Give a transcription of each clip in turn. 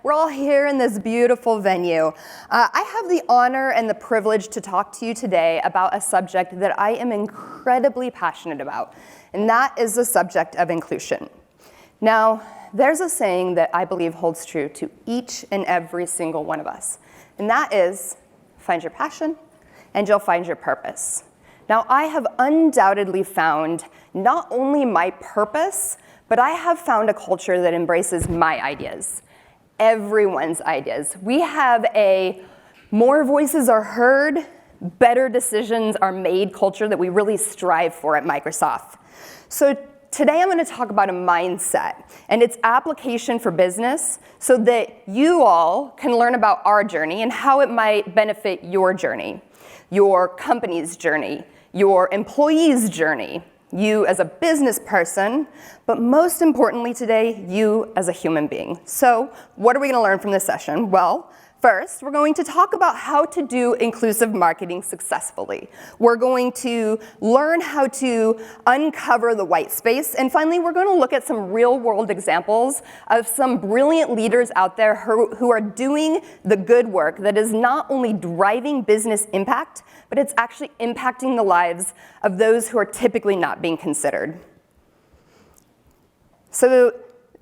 We're all here in this beautiful venue. I have the honor and the privilege to talk to you today about a subject that I am incredibly passionate about, and that is the subject of inclusion. Now, there's a saying that I believe holds true to each and every single one of us, and that is, find your passion, and you'll find your purpose. Now, I have undoubtedly found not only my purpose, but I have found a culture that embraces my ideas, everyone's ideas. We have a more voices are heard, better decisions are made culture that we really strive for at Microsoft. So today I'm going to talk about a mindset and its application for business so that you all can learn about our journey and how it might benefit your journey, your company's journey, your employee's journey, you as a business person, but most importantly today, you as a human being. So what are we going to learn from this session? Well, first, we're going to talk about how to do inclusive marketing successfully. We're going to learn how to uncover the white space. And finally, we're going to look at some real-world examples of some brilliant leaders out there who are doing the good work that is not only driving business impact, but it's actually impacting the lives of those who are typically not being considered. So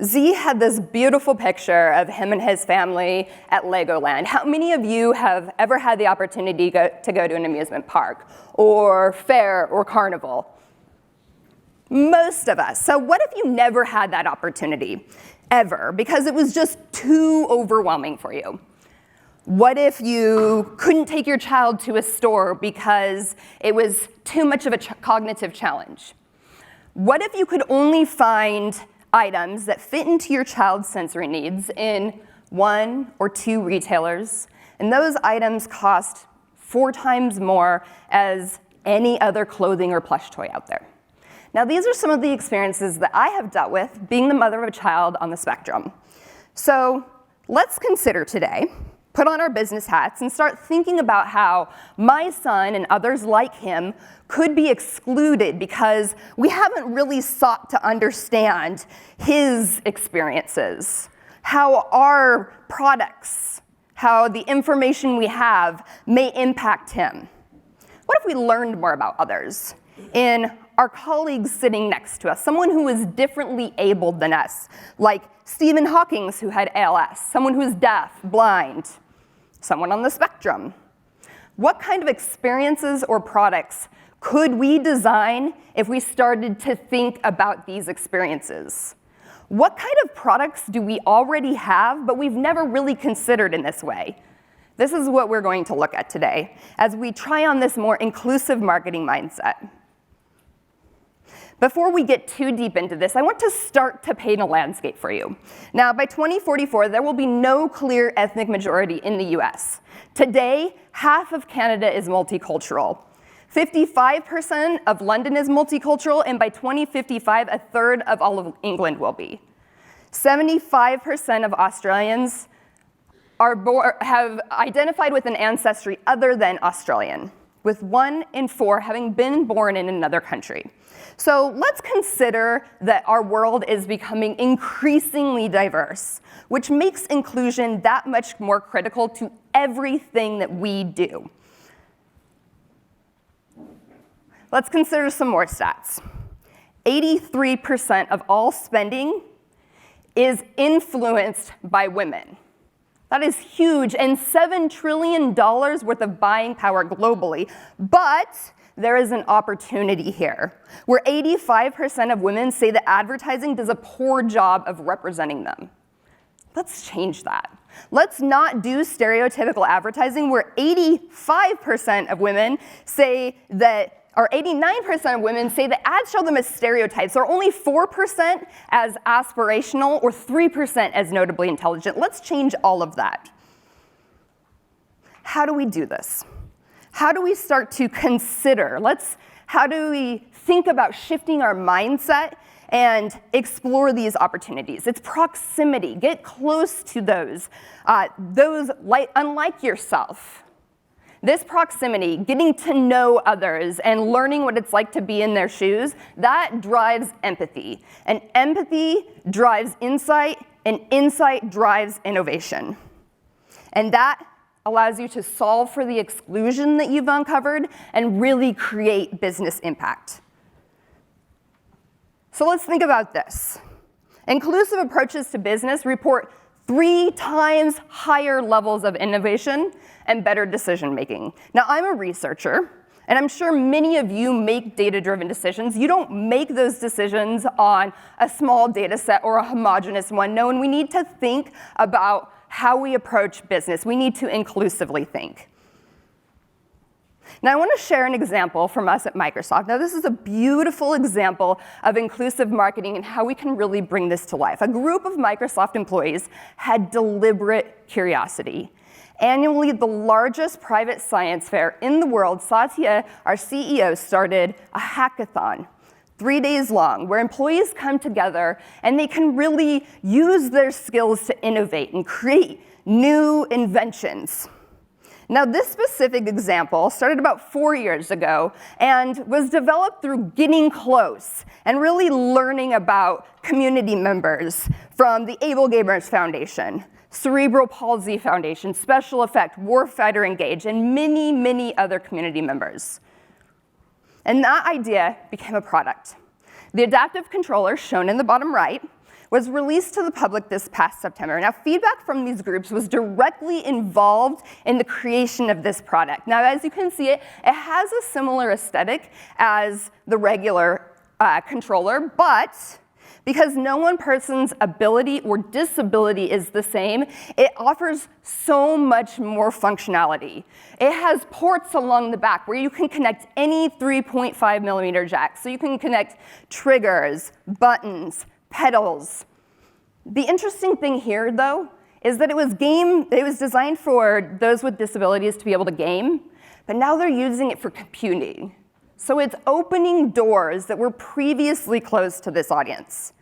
Z had this beautiful picture of him and his family at Legoland. How many of you have ever had the opportunity to go to an amusement park or fair or carnival? Most of us. So what if you never had that opportunity, ever, because it was just too overwhelming for you? What if you couldn't take your child to a store because it was too much of a cognitive challenge? What if you could only find items that fit into your child's sensory needs in 1 or 2 retailers, and those items cost 4 times more as any other clothing or plush toy out there? Now, these are some of the experiences that I have dealt with being the mother of a child on the spectrum. So let's consider today, put on our business hats and start thinking about how my son and others like him could be excluded because we haven't really sought to understand his experiences, how our products, how the information we have may impact him. What if we learned more about others? In our colleagues sitting next to us, someone who is differently abled than us, like Stephen Hawking, who had ALS, someone who is deaf, blind, someone on the spectrum. What kind of experiences or products could we design if we started to think about these experiences? What kind of products do we already have, but we've never really considered in this way? This is what we're going to look at today as we try on this more inclusive marketing mindset. Before we get too deep into this, I want to start to paint a landscape for you. Now, by 2044, there will be no clear ethnic majority in the US. Today, half of Canada is multicultural. 55% of London is multicultural, and by 2055, a third of all of England will be. 75% of Australians have identified with an ancestry other than Australian, with 1 in 4 having been born in another country. So let's consider that our world is becoming increasingly diverse, which makes inclusion that much more critical to everything that we do. Let's consider some more stats. 83% of all spending is influenced by women. That is huge, and $7 trillion worth of buying power globally. But there is an opportunity here, where 85% of women say that advertising does a poor job of representing them. Let's change that. Let's not do stereotypical advertising where 85% of women say that, or 89% of women say that ads show them as stereotypes, or only 4% as aspirational, or 3% as notably intelligent. Let's change all of that. How do we do this? How do we start to consider? How do we think about shifting our mindset and explore these opportunities? It's proximity. Get close to those unlike yourself. This proximity, getting to know others and learning what it's like to be in their shoes, that drives empathy. And empathy drives insight, and insight drives innovation. And that allows you to solve for the exclusion that you've uncovered and really create business impact. So let's think about this. Inclusive approaches to business report 3 times higher levels of innovation and better decision making. Now, I'm a researcher, and I'm sure many of you make data-driven decisions. You don't make those decisions on a small data set or a homogeneous one. No, and we need to think about how we approach business. We need to inclusively think. Now, I want to share an example from us at Microsoft. Now, this is a beautiful example of inclusive marketing and how we can really bring this to life. A group of Microsoft employees had deliberate curiosity. Annually, the largest private science fair in the world, Satya, our CEO, started a hackathon, 3 days long, where employees come together and they can really use their skills to innovate and create new inventions. Now, this specific example started about 4 years ago and was developed through getting close and really learning about community members from the Able Gamers Foundation, Cerebral Palsy Foundation, Special Effect, Warfighter Engage, and many, many other community members. And that idea became a product. The adaptive controller, shown in the bottom right, was released to the public this past September. Now, feedback from these groups was directly involved in the creation of this product. Now, as you can see, it has a similar aesthetic as the regular controller, but because no one person's ability or disability is the same, it offers so much more functionality. It has ports along the back where you can connect any 3.5 millimeter jack. So you can connect triggers, buttons, pedals. The interesting thing here, though, is that it was designed for those with disabilities to be able to game, but now they're using it for computing. So it's opening doors that were previously closed to this audience.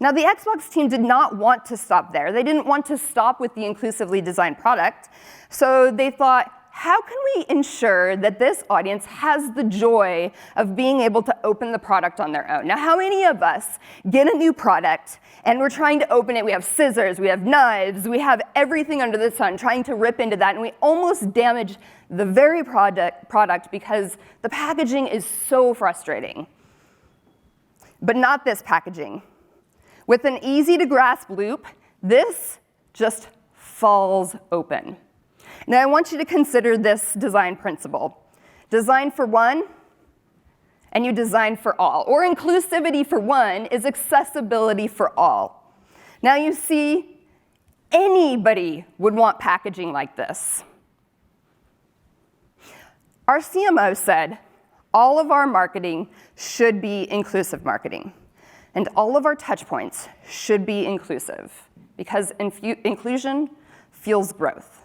Now, the Xbox team did not want to stop there. They didn't want to stop with the inclusively designed product. So they thought, how can we ensure that this audience has the joy of being able to open the product on their own? Now, how many of us get a new product and we're trying to open it? We have scissors, we have knives, we have everything under the sun trying to rip into that, and we almost damage the very product because the packaging is so frustrating. But not this packaging. With an easy-to-grasp loop, this just falls open. Now, I want you to consider this design principle. Design for one, and you design for all. Or inclusivity for one is accessibility for all. Now, you see, anybody would want packaging like this. Our CMO said, all of our marketing should be inclusive marketing. And all of our touch points should be inclusive, because inclusion fuels growth.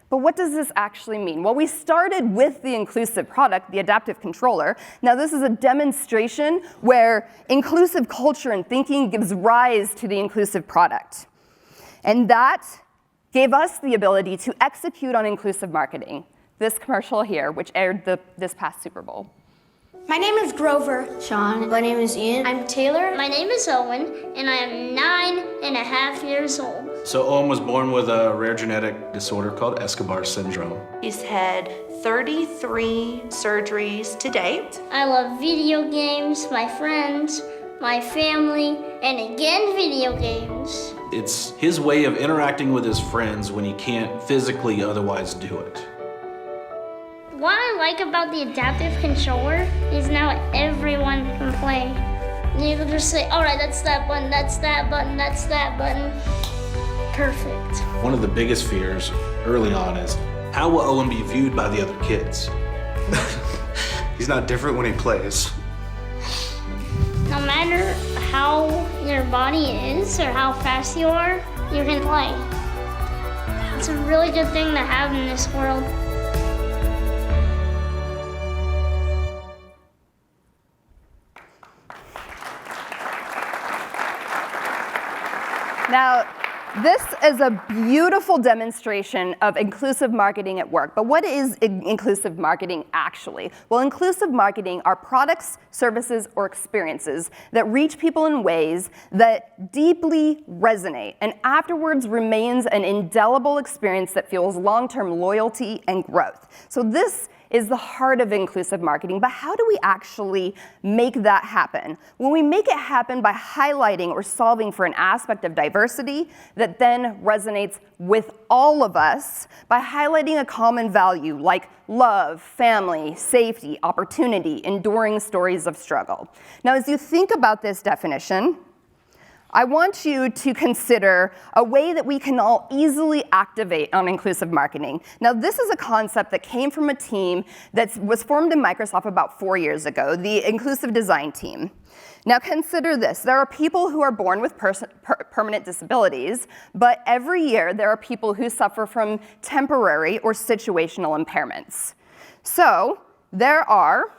But what does this actually mean? Well, we started with the inclusive product, the adaptive controller. Now, this is a demonstration where inclusive culture and thinking gives rise to the inclusive product. And that gave us the ability to execute on inclusive marketing. This commercial here, which aired this past Super Bowl. My name is Grover. Sean. My name is Ian. I'm Taylor. My name is Owen, and I am 9.5 years old. So Owen was born with a rare genetic disorder called Escobar syndrome. He's had 33 surgeries to date. I love video games, my friends, my family, and again video games. It's his way of interacting with his friends when he can't physically otherwise do it. What I like about the adaptive controller is now everyone can play. You can just say, all right, that's that button, that's that button, that's that button. Perfect. One of the biggest fears early on is, how will Owen be viewed by the other kids? He's not different when he plays. No matter how your body is or how fast you are, you can play. It's a really good thing to have in this world. Now, This is a beautiful demonstration of inclusive marketing at work. But what is inclusive marketing actually? Well, inclusive marketing are products, services, or experiences that reach people in ways that deeply resonate and afterwards remains an indelible experience that fuels long-term loyalty and growth. So this is the heart of inclusive marketing, but how do we actually make that happen? Well, we make it happen by highlighting or solving for an aspect of diversity that then resonates with all of us by highlighting a common value like love, family, safety, opportunity, enduring stories of struggle. Now, as you think about this definition, I want you to consider a way that we can all easily activate on inclusive marketing. Now, this is a concept that came from a team that was formed in Microsoft about 4 years ago, the Inclusive Design Team. Now, consider this. There are people who are born with permanent disabilities, but every year there are people who suffer from temporary or situational impairments. So, there are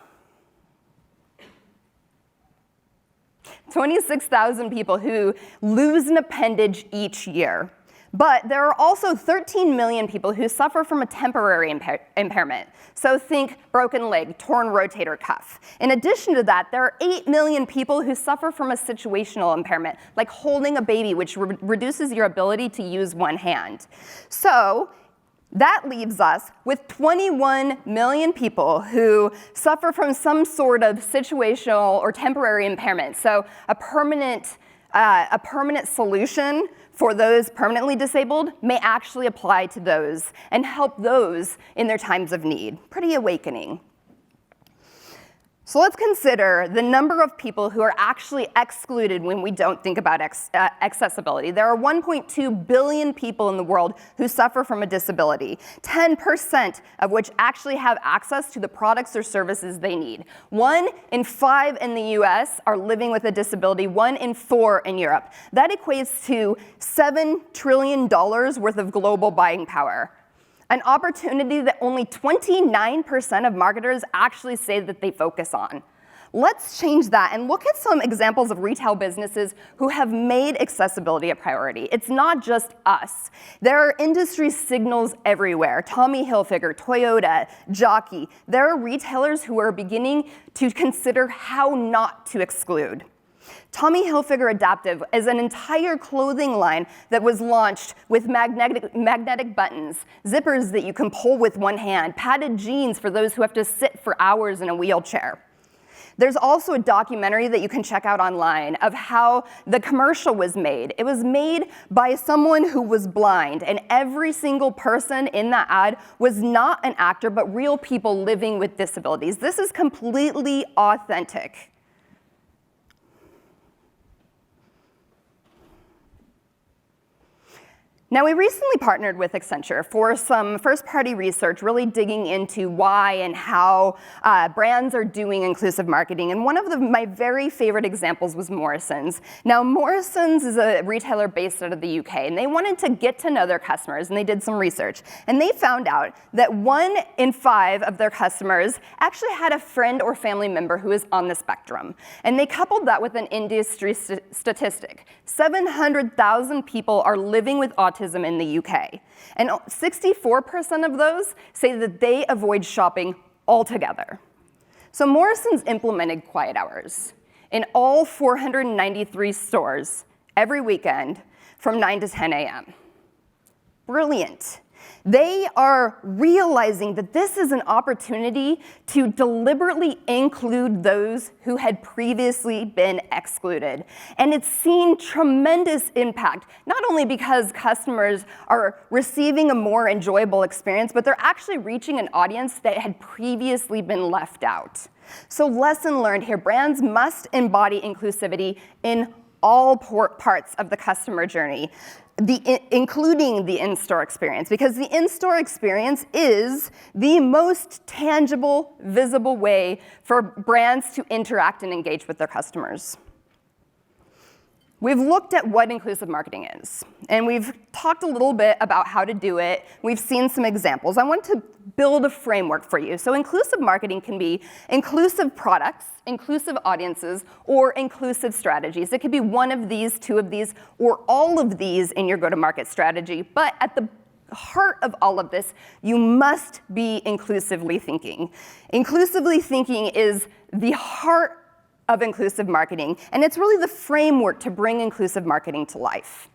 26,000 people who lose an appendage each year. But there are also 13 million people who suffer from a temporary impairment. So think broken leg, torn rotator cuff. In addition to that, there are 8 million people who suffer from a situational impairment, like holding a baby, which reduces your ability to use one hand. So that leaves us with 21 million people who suffer from some sort of situational or temporary impairment. So a permanent solution for those permanently disabled may actually apply to those and help those in their times of need. Pretty awakening. So let's consider the number of people who are actually excluded when we don't think about accessibility. There are 1.2 billion people in the world who suffer from a disability, 10% of which actually have access to the products or services they need. 1 in 5 in the US are living with a disability, 1 in 4 in Europe. That equates to $7 trillion worth of global buying power. An opportunity that only 29% of marketers actually say that they focus on. Let's change that and look at some examples of retail businesses who have made accessibility a priority. It's not just us. There are industry signals everywhere. Tommy Hilfiger, Toyota, Jockey. There are retailers who are beginning to consider how not to exclude. Tommy Hilfiger Adaptive is an entire clothing line that was launched with magnetic buttons, zippers that you can pull with one hand, padded jeans for those who have to sit for hours in a wheelchair. There's also a documentary that you can check out online of how the commercial was made. It was made by someone who was blind, and every single person in that ad was not an actor, but real people living with disabilities. This is completely authentic. Now, we recently partnered with Accenture for some first-party research, really digging into why and how brands are doing inclusive marketing. And one of my very favorite examples was Morrisons. Now, Morrisons is a retailer based out of the UK, and they wanted to get to know their customers, and they did some research. And they found out that 1 in 5 of their customers actually had a friend or family member who is on the spectrum. And they coupled that with an industry statistic. 700,000 people are living with autism in the UK. And 64% of those say that they avoid shopping altogether. So Morrisons implemented quiet hours in all 493 stores every weekend from 9 to 10 a.m. Brilliant. They are realizing that this is an opportunity to deliberately include those who had previously been excluded. And it's seen tremendous impact, not only because customers are receiving a more enjoyable experience, but they're actually reaching an audience that had previously been left out. So lesson learned here, brands must embody inclusivity in all parts of the customer journey, including the in-store experience, because the in-store experience is the most tangible, visible way for brands to interact and engage with their customers. We've looked at what inclusive marketing is, and we've talked a little bit about how to do it. We've seen some examples. I want to build a framework for you. So inclusive marketing can be inclusive products, inclusive audiences, or inclusive strategies. It could be one of these, two of these, or all of these in your go-to-market strategy. But at the heart of all of this, you must be inclusively thinking. Inclusively thinking is the heart of inclusive marketing, and it's really the framework to bring inclusive marketing to life.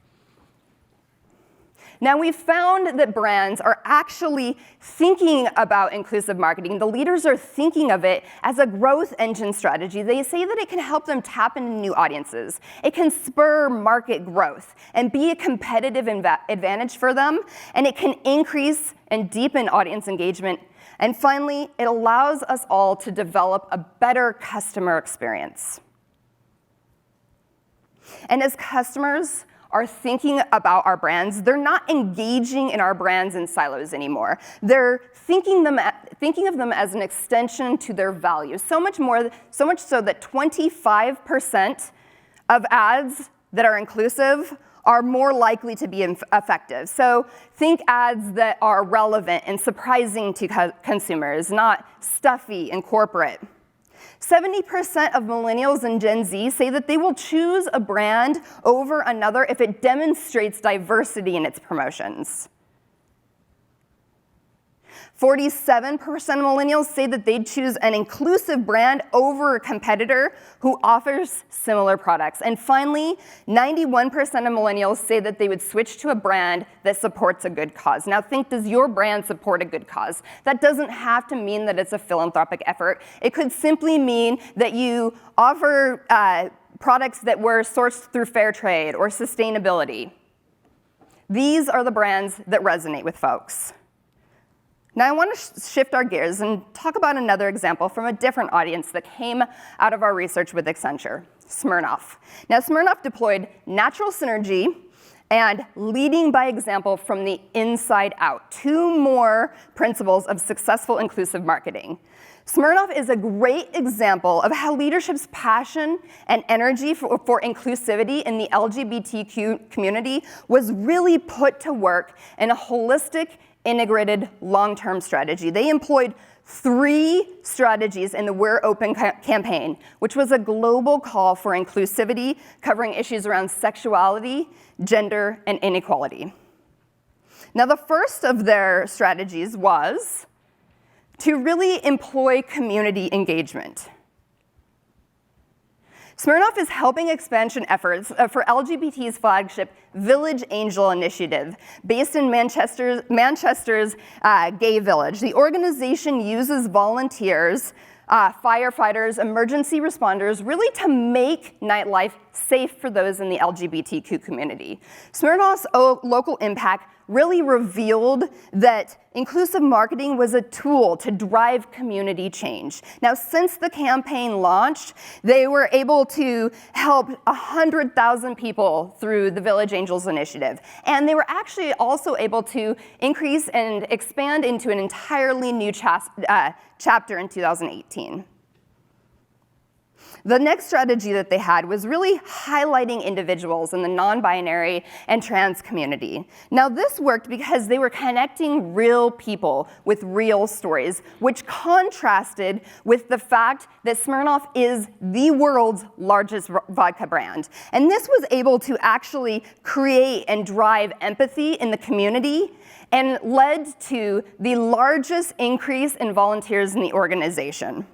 Now, we've found that brands are actually thinking about inclusive marketing. The leaders are thinking of it as a growth engine strategy. They say that it can help them tap into new audiences. It can spur market growth and be a competitive advantage for them, and it can increase and deepen audience engagement. And finally, it allows us all to develop a better customer experience. And as customers are thinking about our brands, they're not engaging in our brands in silos anymore. They're thinking of them as an extension to their values. So much so that 25% of ads that are inclusive are more likely to be effective. So think ads that are relevant and surprising to consumers, not stuffy and corporate. 70% of millennials and Gen Z say that they will choose a brand over another if it demonstrates diversity in its promotions. 47% of millennials say that they'd choose an inclusive brand over a competitor who offers similar products. And finally, 91% of millennials say that they would switch to a brand that supports a good cause. Now think, does your brand support a good cause? That doesn't have to mean that it's a philanthropic effort. It could simply mean that you offer products that were sourced through fair trade or sustainability. These are the brands that resonate with folks. Now I want to shift our gears and talk about another example from a different audience that came out of our research with Accenture, Smirnoff. Now Smirnoff deployed natural synergy and leading by example from the inside out, two more principles of successful inclusive marketing. Smirnoff is a great example of how leadership's passion and energy for inclusivity in the LGBTQ community was really put to work in a holistic, integrated long-term strategy. They employed 3 strategies in the We're Open campaign, which was a global call for inclusivity covering issues around sexuality, gender, and inequality. Now, the first of their strategies was to really employ community engagement. Smirnoff is helping expansion efforts for LGBT's flagship Village Angel initiative, based in Manchester's Gay Village. The organization uses volunteers, firefighters, emergency responders, really to make nightlife safe for those in the LGBTQ community. Smirnoff's local impact really revealed that inclusive marketing was a tool to drive community change. Now, since the campaign launched, they were able to help 100,000 people through the Village Angels initiative. And they were actually also able to increase and expand into an entirely new chapter in 2018. The next strategy that they had was really highlighting individuals in the non-binary and trans community. Now, this worked because they were connecting real people with real stories, which contrasted with the fact that Smirnoff is the world's largest vodka brand. And this was able to actually create and drive empathy in the community and led to the largest increase in volunteers in the organization.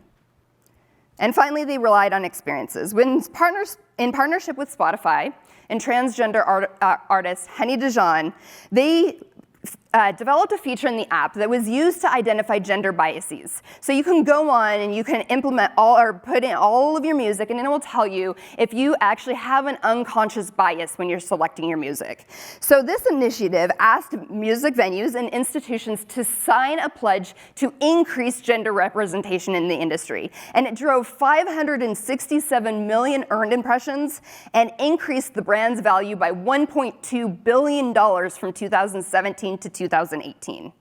And finally, they relied on experiences. In partnership with Spotify and transgender artist Henny Dijon, they developed a feature in the app that was used to identify gender biases. So you can go on and you can implement put in all of your music, and it will tell you if you actually have an unconscious bias when you're selecting your music. So this initiative asked music venues and institutions to sign a pledge to increase gender representation in the industry. And it drove 567 million earned impressions and increased the brand's value by $1.2 billion from 2017 to 2018.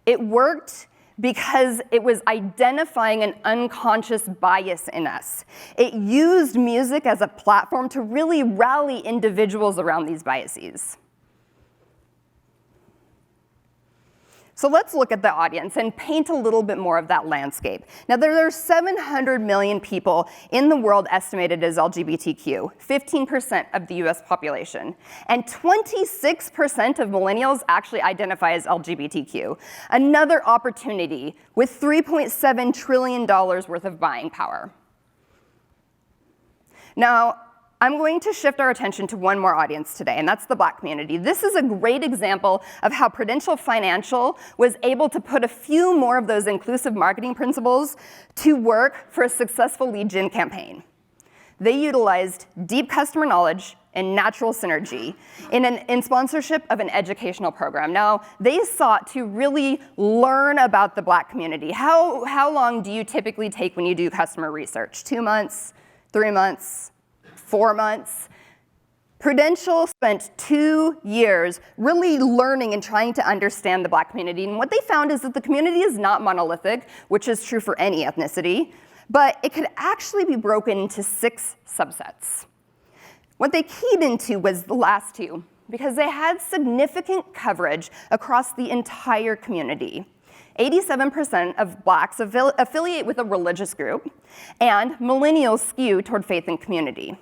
It worked because it was identifying an unconscious bias in us. It used music as a platform to really rally individuals around these biases. So let's look at the audience and paint a little bit more of that landscape. Now, there are 700 million people in the world estimated as LGBTQ, 15% of the US population. And 26% of millennials actually identify as LGBTQ. Another opportunity with $3.7 trillion worth of buying power. Now, I'm going to shift our attention to one more audience today, and that's the Black community. This is a great example of how Prudential Financial was able to put a few more of those inclusive marketing principles to work for a successful lead gen campaign. They utilized deep customer knowledge and natural synergy in sponsorship of an educational program. Now, they sought to really learn about the Black community. How long do you typically take when you do customer research? 2 months, 3 months? 4 months. Prudential spent 2 years really learning and trying to understand the Black community. And what they found is that the community is not monolithic, which is true for any ethnicity, but it could actually be broken into 6 subsets. What they keyed into was the last 2, because they had significant coverage across the entire community. 87% of Blacks affiliate with a religious group, and millennials skew toward faith and community.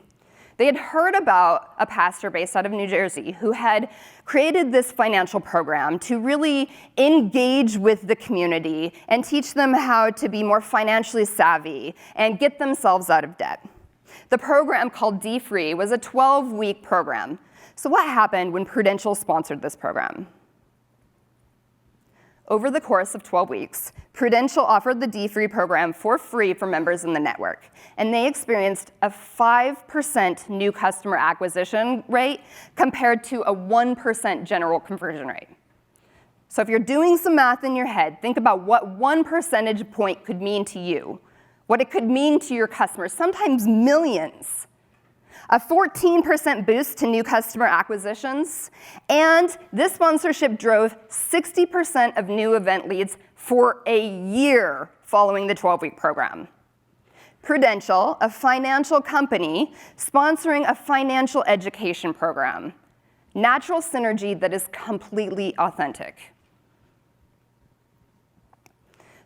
They had heard about a pastor based out of New Jersey who had created this financial program to really engage with the community and teach them how to be more financially savvy and get themselves out of debt. The program, called D-Free, was a 12-week program. So what happened when Prudential sponsored this program? Over the course of 12 weeks, Prudential offered the D-Free program for free for members in the network, and they experienced a 5% new customer acquisition rate compared to a 1% general conversion rate. So if you're doing some math in your head, think about what 1 percentage point could mean to you, what it could mean to your customers, sometimes millions. A 14% boost to new customer acquisitions, and this sponsorship drove 60% of new event leads for a year following the 12-week program. Prudential, a financial company, sponsoring a financial education program. Natural synergy that is completely authentic.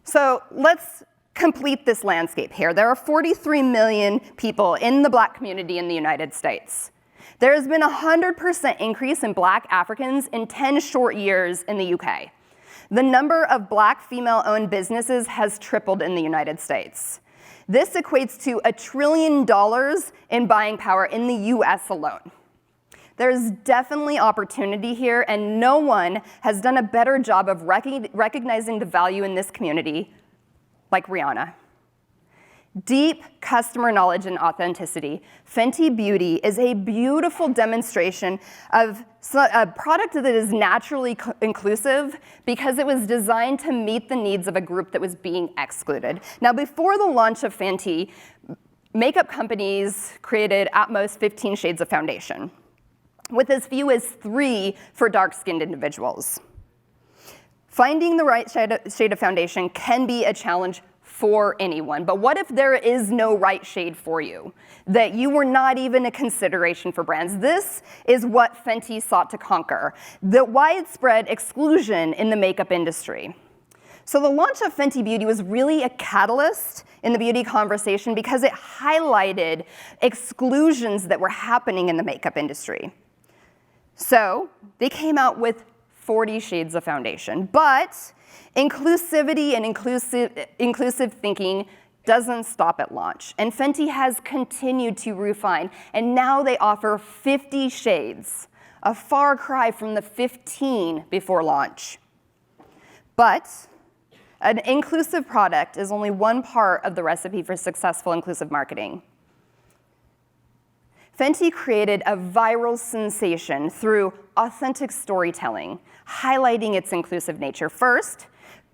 So let's complete this landscape here. There are 43 million people in the Black community in the United States. There has been a 100% increase in Black Africans in 10 short years in the UK. The number of Black female-owned businesses has tripled in the United States. This equates to $1 trillion in buying power in the US alone. There's definitely opportunity here, and no one has done a better job of recognizing the value in this community like Rihanna. Deep customer knowledge and authenticity. Fenty Beauty is a beautiful demonstration of a product that is naturally inclusive because it was designed to meet the needs of a group that was being excluded. Now, before the launch of Fenty, makeup companies created at most 15 shades of foundation, with as few as 3 for dark-skinned individuals. Finding the right shade of foundation can be a challenge for anyone, but what if there is no right shade for you, that you were not even a consideration for brands? This is what Fenty sought to conquer, the widespread exclusion in the makeup industry. So the launch of Fenty Beauty was really a catalyst in the beauty conversation because it highlighted exclusions that were happening in the makeup industry. So they came out with 40 shades of foundation, but inclusivity and inclusive thinking doesn't stop at launch, and Fenty has continued to refine, and now they offer 50 shades, a far cry from the 15 before launch. But an inclusive product is only one part of the recipe for successful inclusive marketing. Fenty created a viral sensation through authentic storytelling, highlighting its inclusive nature. First,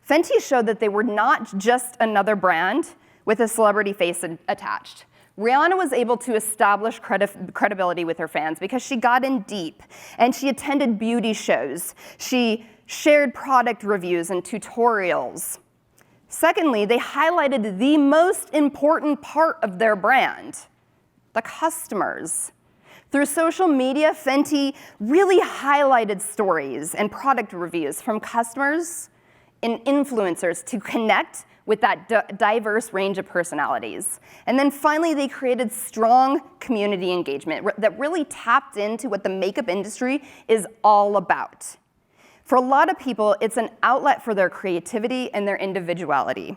Fenty showed that they were not just another brand with a celebrity face attached. Rihanna was able to establish credibility with her fans because she got in deep, and she attended beauty shows. She shared product reviews and tutorials. Secondly, they highlighted the most important part of their brand, the customers. Through social media, Fenty really highlighted stories and product reviews from customers and influencers to connect with that diverse range of personalities. And then finally, they created strong community engagement that really tapped into what the makeup industry is all about. For a lot of people, it's an outlet for their creativity and their individuality.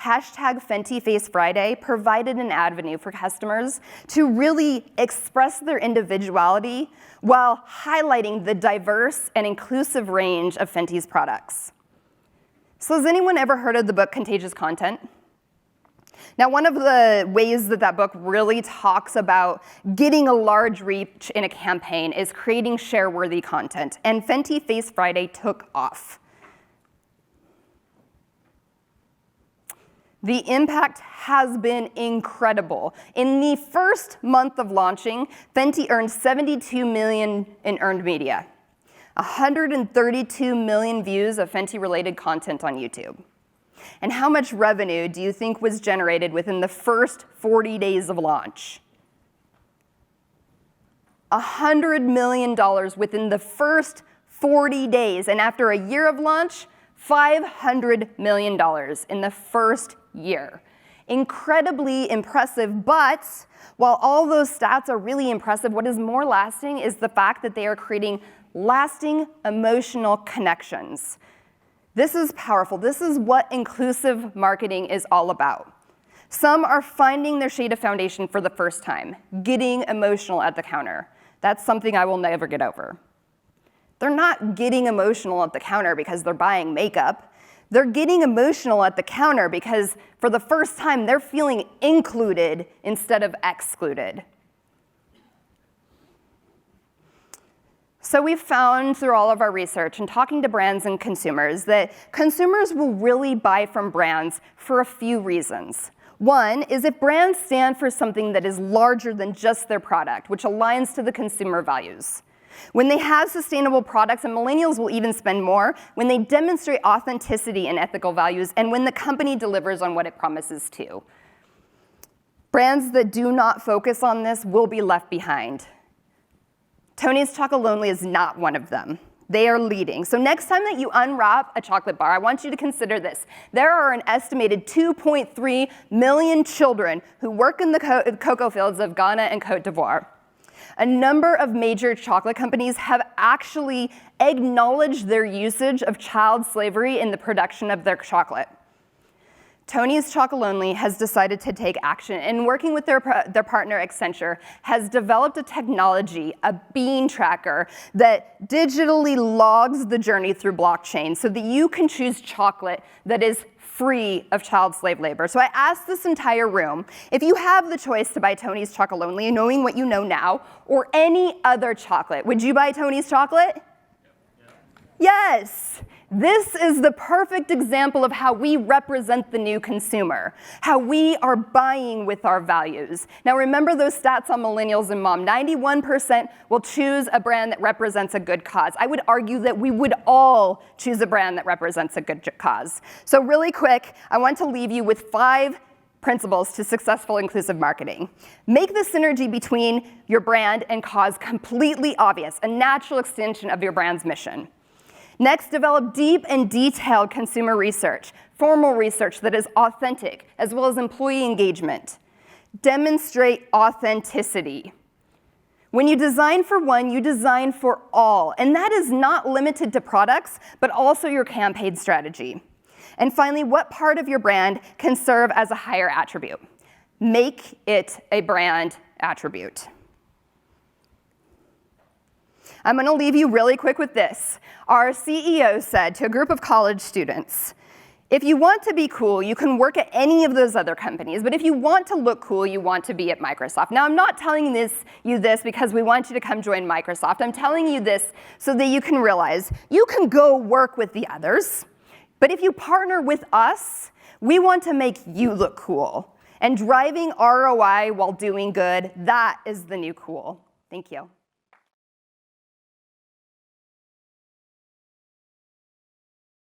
Hashtag Fenty Face Friday provided an avenue for customers to really express their individuality while highlighting the diverse and inclusive range of Fenty's products. So has anyone ever heard of the book Contagious Content? Now, one of the ways that that book really talks about getting a large reach in a campaign is creating share-worthy content, and Fenty Face Friday took off. The impact has been incredible. In the first month of launching, Fenty earned $72 million in earned media, 132 million views of Fenty-related content on YouTube. And how much revenue do you think was generated within the first 40 days of launch? $100 million within the first 40 days. And after a year of launch, $500 million in the first year. Incredibly impressive, but while all those stats are really impressive, what is more lasting is the fact that they are creating lasting emotional connections. This is powerful. This is what inclusive marketing is all about. Some are finding their shade of foundation for the first time, getting emotional at the counter. That's something I will never get over. They're not getting emotional at the counter because they're buying makeup. They're getting emotional at the counter because for the first time, they're feeling included instead of excluded. So we've found through all of our research and talking to brands and consumers that consumers will really buy from brands for a few reasons. One is if brands stand for something that is larger than just their product, which aligns to the consumer values. When they have sustainable products, and millennials will even spend more, when they demonstrate authenticity and ethical values, and when the company delivers on what it promises to. Brands that do not focus on this will be left behind. Tony's Chocolonely is not one of them. They are leading. So next time that you unwrap a chocolate bar, I want you to consider this. There are an estimated 2.3 million children who work in the cocoa fields of Ghana and Cote d'Ivoire. A number of major chocolate companies have actually acknowledged their usage of child slavery in the production of their chocolate. Tony's Chocolonely has decided to take action, and working with their partner Accenture has developed a technology, a bean tracker, that digitally logs the journey through blockchain so that you can choose chocolate that is free of child slave labor. So I asked this entire room, if you have the choice to buy Tony's Chocolonely, knowing what you know now, or any other chocolate, would you buy Tony's chocolate? Yes. This is the perfect example of how we represent the new consumer, how we are buying with our values. Now remember those stats on millennials and mom. 91% will choose a brand that represents a good cause. I would argue that we would all choose a brand that represents a good cause. So really quick, I want to leave you with 5 principles to successful inclusive marketing. Make the synergy between your brand and cause completely obvious, a natural extension of your brand's mission. Next, develop deep and detailed consumer research, formal research that is authentic, as well as employee engagement. Demonstrate authenticity. When you design for one, you design for all, and that is not limited to products, but also your campaign strategy. And finally, what part of your brand can serve as a higher attribute? Make it a brand attribute. I'm going to leave you really quick with this. Our CEO said to a group of college students, if you want to be cool, you can work at any of those other companies, but if you want to look cool, you want to be at Microsoft. Now, I'm not telling you this because we want you to come join Microsoft. I'm telling you this so that you can realize you can go work with the others, but if you partner with us, we want to make you look cool. And driving ROI while doing good, that is the new cool. Thank you.